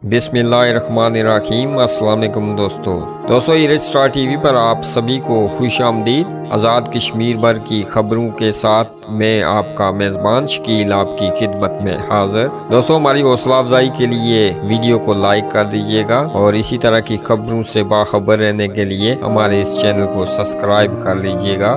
بسم اللہ الرحمن الرحیم۔ السلام علیکم دوستو ایرج سٹار ٹی وی پر آپ سبھی کو خوش آمدید۔ آزاد کشمیر بھر کی خبروں کے ساتھ میں آپ کا میزبان شکیل آپ کی خدمت میں حاضر۔ دوستو ہماری حوصلہ افزائی کے لیے ویڈیو کو لائک کر دیجیے گا اور اسی طرح کی خبروں سے باخبر رہنے کے لیے ہمارے اس چینل کو سبسکرائب کر لیجیے گا۔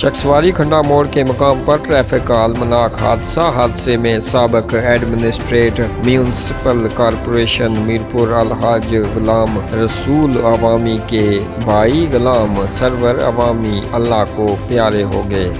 شخصواری کھنڈا موڑ کے مقام پر ٹریفک کا المناک حادثے میں سابق ایڈمنسٹریٹ میونسپل کارپوریشن میرپور الحاج غلام رسول عوامی کے بھائی غلام سرور عوامی اللہ کو پیارے ہو گئے۔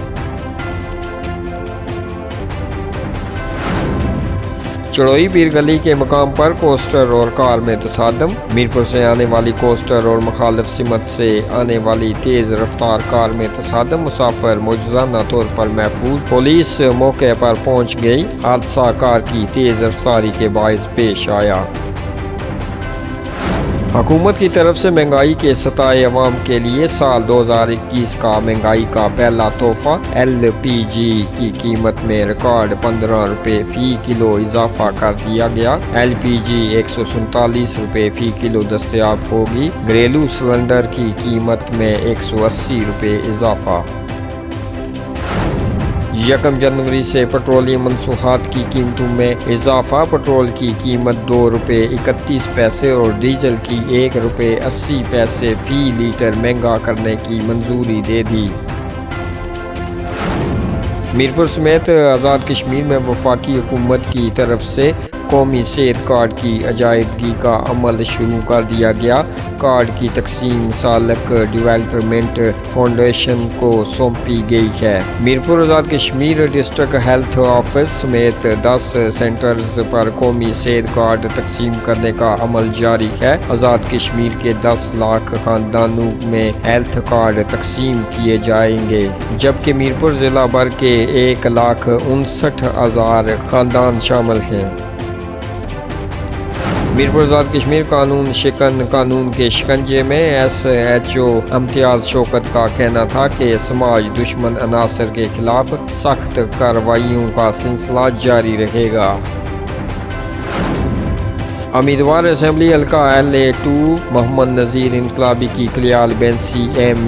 چڑوئی پیر گلی کے مقام پر کوسٹر اور کار میں تصادم۔ میرپور سے آنے والی کوسٹر اور مخالف سمت سے آنے والی تیز رفتار کار میں تصادم، مسافر معجزانہ طور پر محفوظ، پولیس موقع پر پہنچ گئی۔ حادثہ کار کی تیز رفتاری کے باعث پیش آیا۔ حکومت کی طرف سے مہنگائی کے ستائے عوام کے لیے سال 2021 کا مہنگائی کا پہلا تحفہ، ایل پی جی کی قیمت میں ریکارڈ 15 روپے فی کلو اضافہ کر دیا گیا۔ ایل پی جی 147 روپے فی کلو دستیاب ہوگی۔ گھریلو سلنڈر کی قیمت میں 180 روپے اضافہ۔ 1 جنوری سے پٹرولیم مصنوعات کی قیمتوں میں اضافہ، پٹرول کی قیمت 2 روپے 31 پیسے اور ڈیزل کی 1 روپے 80 پیسے فی لیٹر مہنگا کرنے کی منظوری دے دی۔ میرپور سمیت آزاد کشمیر میں وفاقی حکومت کی طرف سے قومی صحت کارڈ کی اجائیدگی کا عمل شروع کر دیا گیا۔ کارڈ کی تقسیم سالک ڈیولپمنٹ فاؤنڈیشن کو سونپی گئی ہے۔ Mirpur Azad Kashmir district health office سمیت 10 سینٹرز پر قومی صحت کارڈ تقسیم کرنے کا عمل جاری ہے۔ آزاد کشمیر کے 10 لاکھ خاندانوں میں ہیلتھ کارڈ تقسیم کیے جائیں گے، جبکہ میرپور ضلع بھر کے 1,59,000 خاندان شامل ہیں۔ میرپور آزاد کشمیر قانون شکن قانون کے شکنجے میں ایس ایچ او امتیاز شوکت کا کہنا تھا کہ سماج دشمن عناصر کے خلاف سخت کارروائیوں کا سلسلہ جاری رہے گا۔ امیدوار اسمبلی حلقہ LA2 محمد نذیر انقلابی کی کلیال بینسی اہم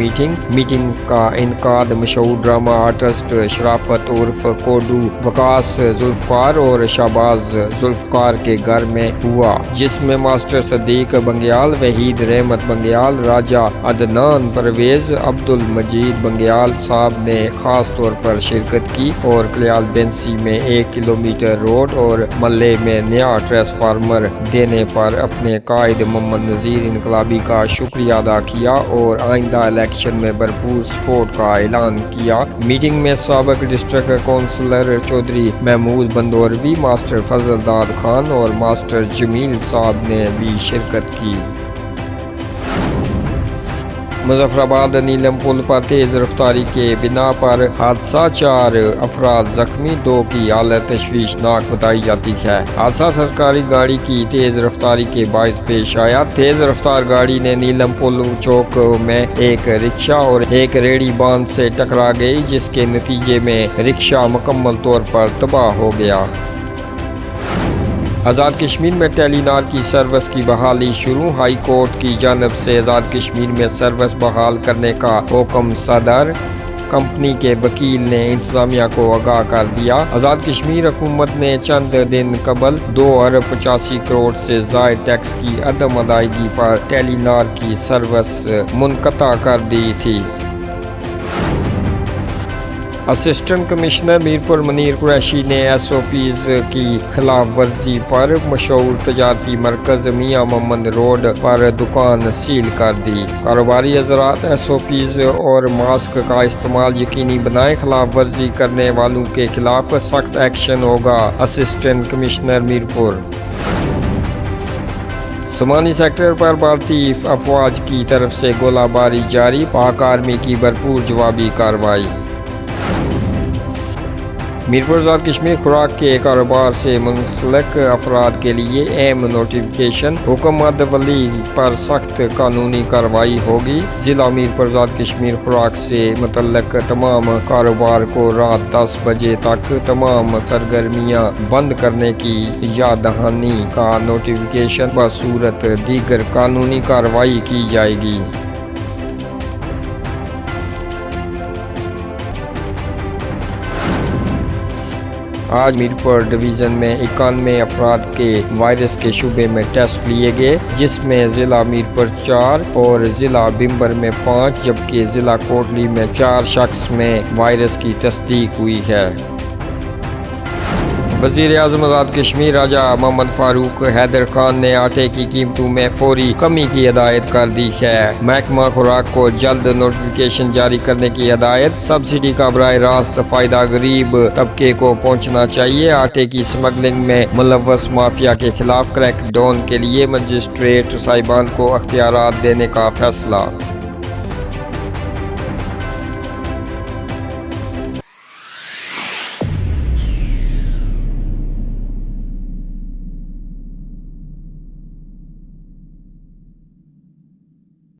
میٹنگ کا انعقاد مشہور ڈرامہ آرٹسٹ شرافت عرف کوڈو وکاس ذوالفقار اور شہباز ذوالفقار کے گھر میں ہوا، جس میں ماسٹر صدیق بنگیال، وحید رحمت بنگیال، راجہ عدنان پرویز، عبدالمجید بنگیال صاحب نے خاص طور پر شرکت کی اور کلیال بینسی میں 1 کلومیٹر روڈ اور محلے میں نیا ٹرانسفارمر دینے پر اپنے قائد محمد نذیر انقلابی کا شکریہ ادا کیا اور آئندہ الیکشن میں بھرپور سپورٹ کا اعلان کیا۔ میٹنگ میں سابق district councillor Chaudhry Mahmood Banduravi, master Fazal Dad Khan اور ماسٹر جمیل صاحب نے بھی شرکت کی۔ مظفر آباد نیلم پل پر تیز رفتاری کے بنا پر حادثہ، 4 افراد زخمی، 2 کی حالت تشویشناک بتائی جاتی ہے۔ حادثہ سرکاری گاڑی کی تیز رفتاری کے باعث پیش آیا۔ تیز رفتار گاڑی نے نیلم پل چوک میں ایک رکشہ اور ایک ریڑھی باندھ سے ٹکرا گئی، جس کے نتیجے میں رکشہ مکمل طور پر تباہ ہو گیا۔ آزاد کشمیر میں ٹیلی نار کی سروس کی بحالی شروع، ہائی کورٹ کی جانب سے آزاد کشمیر میں سروس بحال کرنے کا حکم صادر، کمپنی کے وکیل نے انتظامیہ کو آگاہ کر دیا۔ آزاد کشمیر حکومت نے چند دن قبل 2 ارب 85 کروڑ سے زائد ٹیکس کی عدم ادائیگی پر ٹیلی نار کی سروس منقطع کر دی تھی۔ اسسٹنٹ کمشنر میرپور منیر قریشی نے SOPs کی خلاف ورزی پر مشہور تجارتی مرکز میاں محمد روڈ پر دکان سیل کر دی۔ کاروباری حضرات SOPs اور ماسک کا استعمال یقینی بنائیں، خلاف ورزی کرنے والوں کے خلاف سخت ایکشن ہوگا۔ Assistant commissioner Mirpur. Samahni sector پر بھارتی افواج کی طرف سے گولہ باری جاری، پاک آرمی کی بھرپور جوابی کارروائی۔ میرپور آزاد کشمیر خوراک کے کاروبار سے منسلک افراد کے لیے اہم نوٹیفکیشن، حکم مدولی پر سخت قانونی کارروائی ہوگی۔ ضلع میرپور آزاد کشمیر خوراک سے متعلق تمام کاروبار کو رات 10 بجے تک تمام سرگرمیاں بند کرنے کی یاد دہانی کا نوٹیفکیشن بصورت دیگر قانونی کارروائی کی جائے گی۔ آج میرپور ڈویژن میں 91 افراد کے وائرس کے شبے میں ٹیسٹ لیے گئے، جس میں ضلع میرپور 4 اور ضلع بمبر میں 5 جبکہ ضلع کوٹلی میں 4 شخص میں وائرس کی تصدیق ہوئی ہے۔ وزیر اعظم آزاد کشمیر راجہ محمد فاروق حیدر خان نے آٹے کی قیمتوں میں فوری کمی کی ہدایت کر دی ہے۔ محکمہ خوراک کو جلد نوٹیفکیشن جاری کرنے کی ہدایت۔ سبسڈی کا براہ راست فائدہ غریب طبقے کو پہنچنا چاہیے۔ آٹے کی سمگلنگ میں ملوث مافیا کے خلاف کریک ڈاؤن کے لیے مجسٹریٹ صاحبان کو اختیارات دینے کا فیصلہ۔